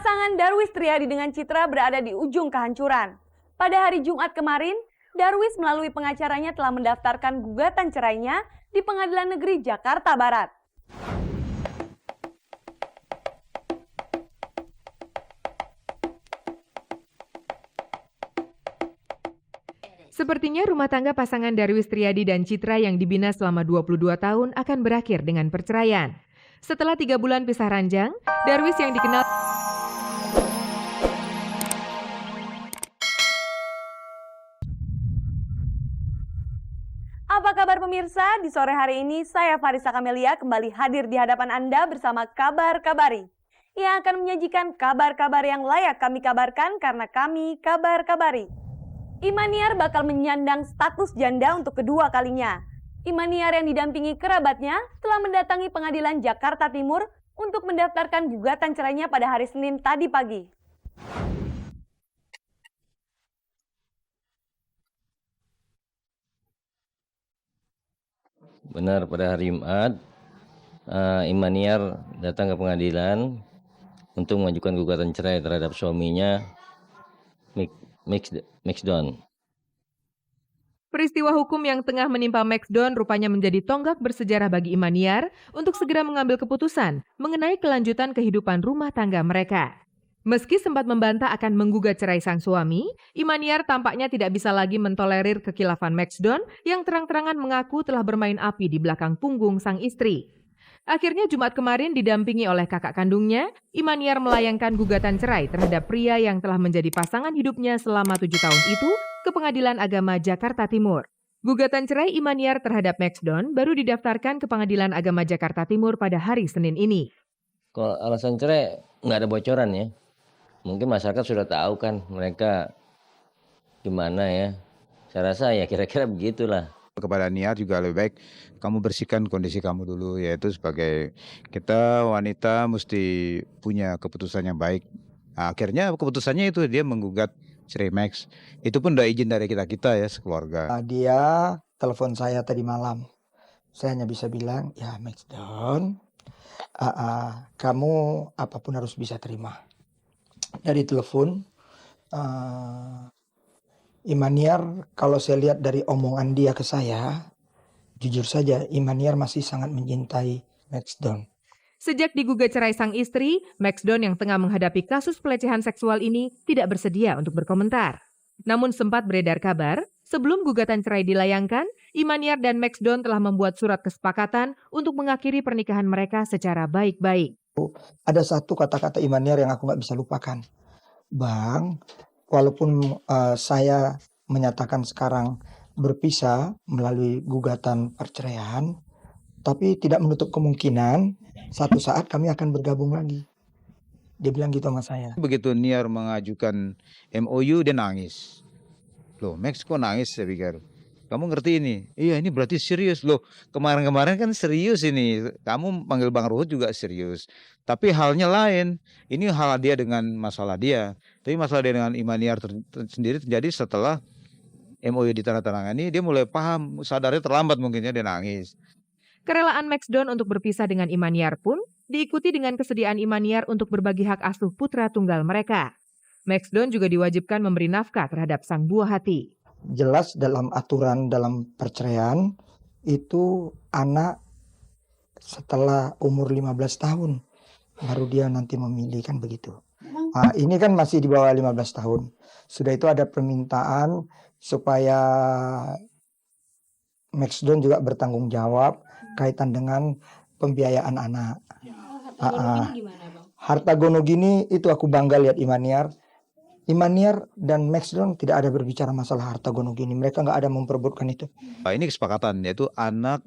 Pasangan Darwis Triadi dengan Citra berada di ujung kehancuran. Pada hari Jumat kemarin, Darwis melalui pengacaranya telah mendaftarkan gugatan cerainya di Pengadilan Negeri Jakarta Barat. Sepertinya rumah tangga pasangan Darwis Triadi dan Citra yang dibina selama 22 tahun akan berakhir dengan perceraian. Setelah 3 bulan pisah ranjang, Darwis yang dikenal Apa kabar pemirsa? Di sore hari ini saya Farisa Kamelia kembali hadir di hadapan Anda bersama Kabar Kabari yang akan menyajikan kabar-kabar yang layak kami kabarkan karena kami Kabar Kabari. Imaniar bakal menyandang status janda untuk kedua kalinya. Imaniar yang didampingi kerabatnya telah mendatangi Pengadilan Jakarta Timur untuk mendaftarkan gugatan cerainya pada hari Senin tadi pagi. Benar, pada hari Jumat, Imaniar datang ke pengadilan untuk mengajukan gugatan cerai terhadap suaminya, Maxdon. peristiwa hukum yang tengah menimpa Maxdon rupanya menjadi tonggak bersejarah bagi Imaniar untuk segera mengambil keputusan mengenai kelanjutan kehidupan rumah tangga mereka. Meski sempat membantah akan menggugat cerai sang suami, Imaniar tampaknya tidak bisa lagi mentolerir kekilafan Maxdon yang terang-terangan mengaku telah bermain api di belakang punggung sang istri. Akhirnya Jumat kemarin didampingi oleh kakak kandungnya, Imaniar melayangkan gugatan cerai terhadap pria yang telah menjadi pasangan hidupnya selama 7 tahun itu ke Pengadilan Agama Jakarta Timur. Gugatan cerai Imaniar terhadap Maxdon baru didaftarkan ke Pengadilan Agama Jakarta Timur pada hari Senin ini. Kalau alasan cerai nggak ada bocoran ya. Mungkin masyarakat sudah tahu kan mereka gimana ya. Saya rasa ya kira-kira begitulah. Kepada Niar juga lebih baik kamu bersihkan kondisi kamu dulu, yaitu sebagai kita wanita mesti punya keputusan yang baik. Nah, akhirnya keputusannya itu dia menggugat cerai Max. Itu pun udah izin dari kita ya sekeluarga. Dia telepon saya tadi malam. Saya hanya bisa bilang, ya Maxdon, kamu apapun harus bisa terima. Dari telepon, Imaniar kalau saya lihat dari omongan dia ke saya, jujur saja Imaniar masih sangat mencintai Maxdon. Sejak digugat cerai sang istri, Maxdon yang tengah menghadapi kasus pelecehan seksual ini tidak bersedia untuk berkomentar. Namun sempat beredar kabar, sebelum gugatan cerai dilayangkan, Imaniar dan Maxdon telah membuat surat kesepakatan untuk mengakhiri pernikahan mereka secara baik-baik. Ada satu kata-kata Imaniar yang aku nggak bisa lupakan. Bang, walaupun saya menyatakan sekarang berpisah melalui gugatan perceraian, tapi tidak menutup kemungkinan satu saat kami akan bergabung lagi. Dia bilang gitu sama saya. Begitu Niar mengajukan MOU dia nangis. Loh Max kok nangis, saya pikir. Kamu ngerti ini? Iya ini berarti serius loh. Kemarin-kemarin kan serius ini. Kamu panggil Bang Ruhut juga serius. Tapi halnya lain. Ini hal dia dengan masalah dia. Tapi masalah dia dengan Imaniar sendiri terjadi setelah MOU ditandatangani. Dia mulai paham, sadarnya terlambat mungkinnya dia nangis. Kerelaan Maxdon untuk berpisah dengan Imaniar pun diikuti dengan kesediaan Imaniar untuk berbagi hak asuh putra tunggal mereka. Maxdon juga diwajibkan memberi nafkah terhadap sang buah hati. Jelas dalam aturan dalam perceraian itu anak setelah umur 15 tahun baru dia nanti memilih kan begitu. Nah, ini kan masih di bawah 15 tahun. Sudah itu ada permintaan supaya Maxdon juga bertanggung jawab kaitan dengan pembiayaan anak. Harta gono gini itu aku bangga lihat Imaniar. Imaniar dan Maxdon tidak ada berbicara masalah harta gono gini. Mereka nggak ada memperebutkan itu. Ini kesepakatan yaitu anak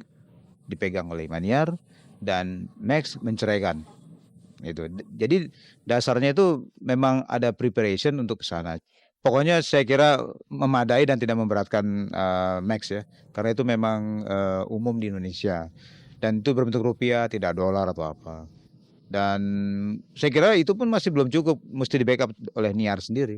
dipegang oleh Imaniar dan Max menceraikan. Itu. Jadi dasarnya itu memang ada preparation untuk ke sana. Pokoknya saya kira memadai dan tidak memberatkan Max ya. Karena itu memang umum di Indonesia. Dan itu berbentuk rupiah, tidak dolar atau apa. Dan saya kira itu pun masih belum cukup, mesti di backup oleh Niar sendiri.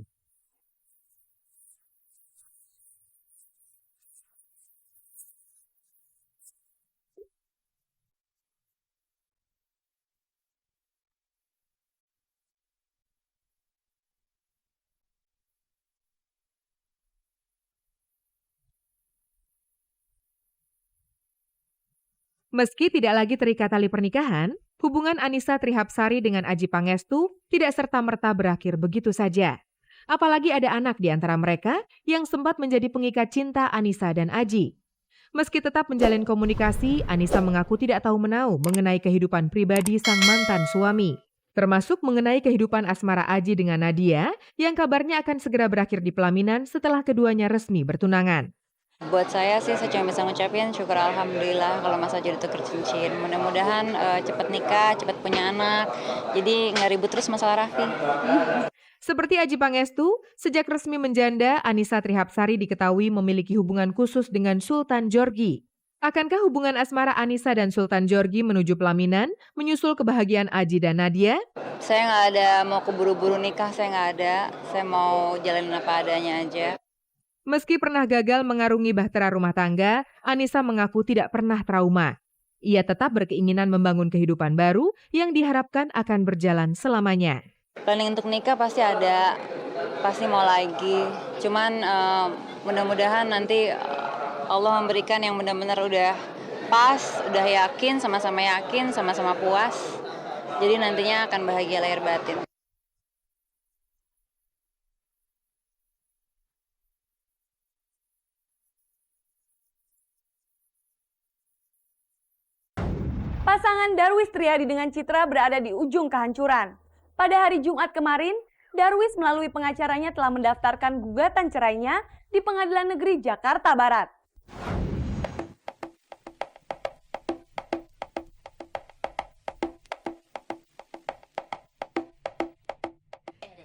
Meski tidak lagi terikat tali pernikahan, hubungan Anissa Trihapsari dengan Adjie Pangestu tidak serta-merta berakhir begitu saja. Apalagi ada anak di antara mereka yang sempat menjadi pengikat cinta Anissa dan Adjie. Meski tetap menjalin komunikasi, Anissa mengaku tidak tahu menau mengenai kehidupan pribadi sang mantan suami. Termasuk mengenai kehidupan asmara Adjie dengan Nadia yang kabarnya akan segera berakhir di pelaminan setelah keduanya resmi bertunangan. Buat saya sih, saya cuma bisa ngucapin syukur alhamdulillah kalau Mas Adjie ditukar cincin. Mudah-mudahan cepat nikah, cepat punya anak, jadi nggak ribut terus masalah Raffi. Seperti Adjie Pangestu, sejak resmi menjanda, Anissa Trihapsari diketahui memiliki hubungan khusus dengan Sultan Djorghi. Akankah hubungan asmara Anissa dan Sultan Djorghi menuju pelaminan, menyusul kebahagiaan Adjie dan Nadia? Saya nggak ada mau keburu-buru nikah, saya nggak ada. Saya mau jalanin apa adanya aja. Meski pernah gagal mengarungi bahtera rumah tangga, Anissa mengaku tidak pernah trauma. Ia tetap berkeinginan membangun kehidupan baru yang diharapkan akan berjalan selamanya. Planning untuk nikah pasti ada, pasti mau lagi. Cuman mudah-mudahan nanti Allah memberikan yang benar-benar udah pas, udah yakin, sama-sama puas. Jadi nantinya akan bahagia lahir batin. Pasangan Darwis Triadi dengan Citra berada di ujung kehancuran. Pada hari Jumat kemarin, Darwis melalui pengacaranya telah mendaftarkan gugatan cerainya di Pengadilan Negeri Jakarta Barat.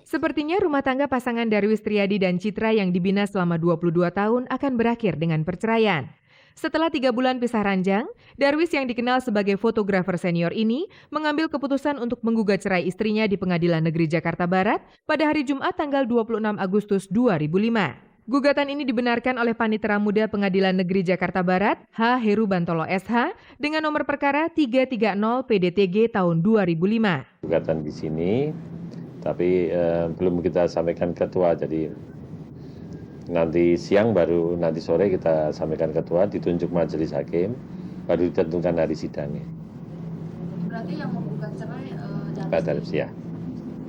Sepertinya rumah tangga pasangan Darwis Triadi dan Citra yang dibina selama 22 tahun akan berakhir dengan perceraian. Setelah 3 bulan pisah ranjang, Darwis yang dikenal sebagai fotografer senior ini mengambil keputusan untuk menggugat cerai istrinya di Pengadilan Negeri Jakarta Barat pada hari Jumat tanggal 26 Agustus 2005. Gugatan ini dibenarkan oleh Panitera Muda Pengadilan Negeri Jakarta Barat, H. Heru Bantolo SH, dengan nomor perkara 330 PDTG tahun 2005. Gugatan di sini, tapi belum kita sampaikan ketua, jadi nanti siang baru nanti sore kita sampaikan ketua, ditunjuk majelis hakim, baru ditentukan hari sidangnya. Berarti yang menggugat cerai Darwis ya,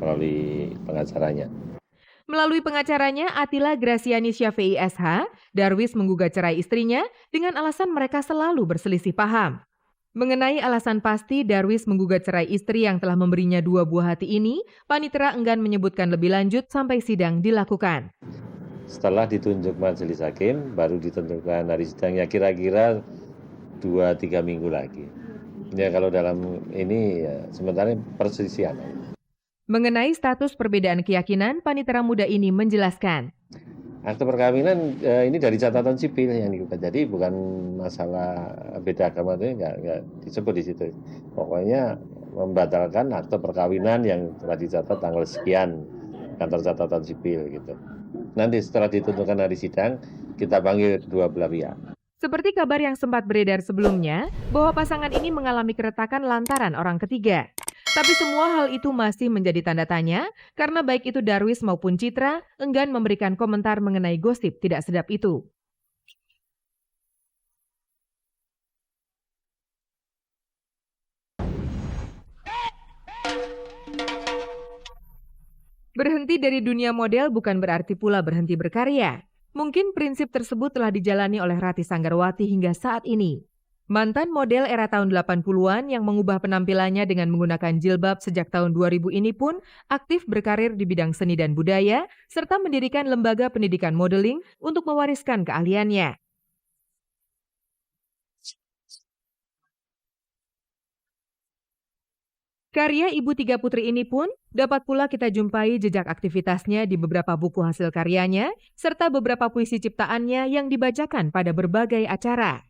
melalui pengacaranya. Melalui pengacaranya Atila Graciani Syafi'i SH, Darwis menggugat cerai istrinya dengan alasan mereka selalu berselisih paham. Mengenai alasan pasti Darwis menggugat cerai istri yang telah memberinya 2 buah hati ini, Panitera enggan menyebutkan lebih lanjut sampai sidang dilakukan. Setelah ditunjuk majelis hakim, baru ditentukan hari sidangnya kira-kira 2-3 minggu lagi. Ya kalau dalam ini ya, sementara perselisihan. Mengenai status perbedaan keyakinan, Panitera Muda ini menjelaskan. Akte perkawinan ini dari catatan sipil yang digugat, jadi bukan masalah beda agama itu nggak disebut di situ. Pokoknya membatalkan akte perkawinan yang telah dicatat tanggal sekian kantor catatan sipil gitu. Nanti setelah ditentukan hari sidang, kita panggil kedua belah pihak. Seperti kabar yang sempat beredar sebelumnya, bahwa pasangan ini mengalami keretakan lantaran orang ketiga. Tapi semua hal itu masih menjadi tanda tanya, karena baik itu Darwis maupun Citra enggan memberikan komentar mengenai gosip tidak sedap itu. Berhenti dari dunia model bukan berarti pula berhenti berkarya. Mungkin prinsip tersebut telah dijalani oleh Rati Sanggarwati hingga saat ini. Mantan model era tahun 80-an yang mengubah penampilannya dengan menggunakan jilbab sejak tahun 2000 ini pun aktif berkarir di bidang seni dan budaya, serta mendirikan lembaga pendidikan modeling untuk mewariskan keahliannya. Karya Ibu Tiga Putri ini pun dapat pula kita jumpai jejak aktivitasnya di beberapa buku hasil karyanya, serta beberapa puisi ciptaannya yang dibacakan pada berbagai acara.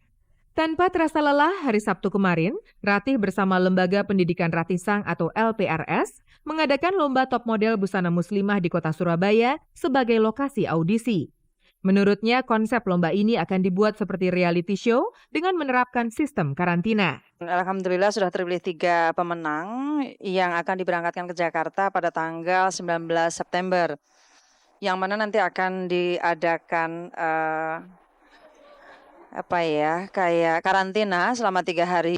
Tanpa terasa lelah, hari Sabtu kemarin, Ratih bersama Lembaga Pendidikan Ratisang atau LPRS mengadakan lomba top model busana muslimah di kota Surabaya sebagai lokasi audisi. Menurutnya, konsep lomba ini akan dibuat seperti reality show dengan menerapkan sistem karantina. Alhamdulillah sudah terpilih 3 pemenang yang akan diberangkatkan ke Jakarta pada tanggal 19 September. Yang mana nanti akan diadakan apa ya, kayak karantina selama 3 hari.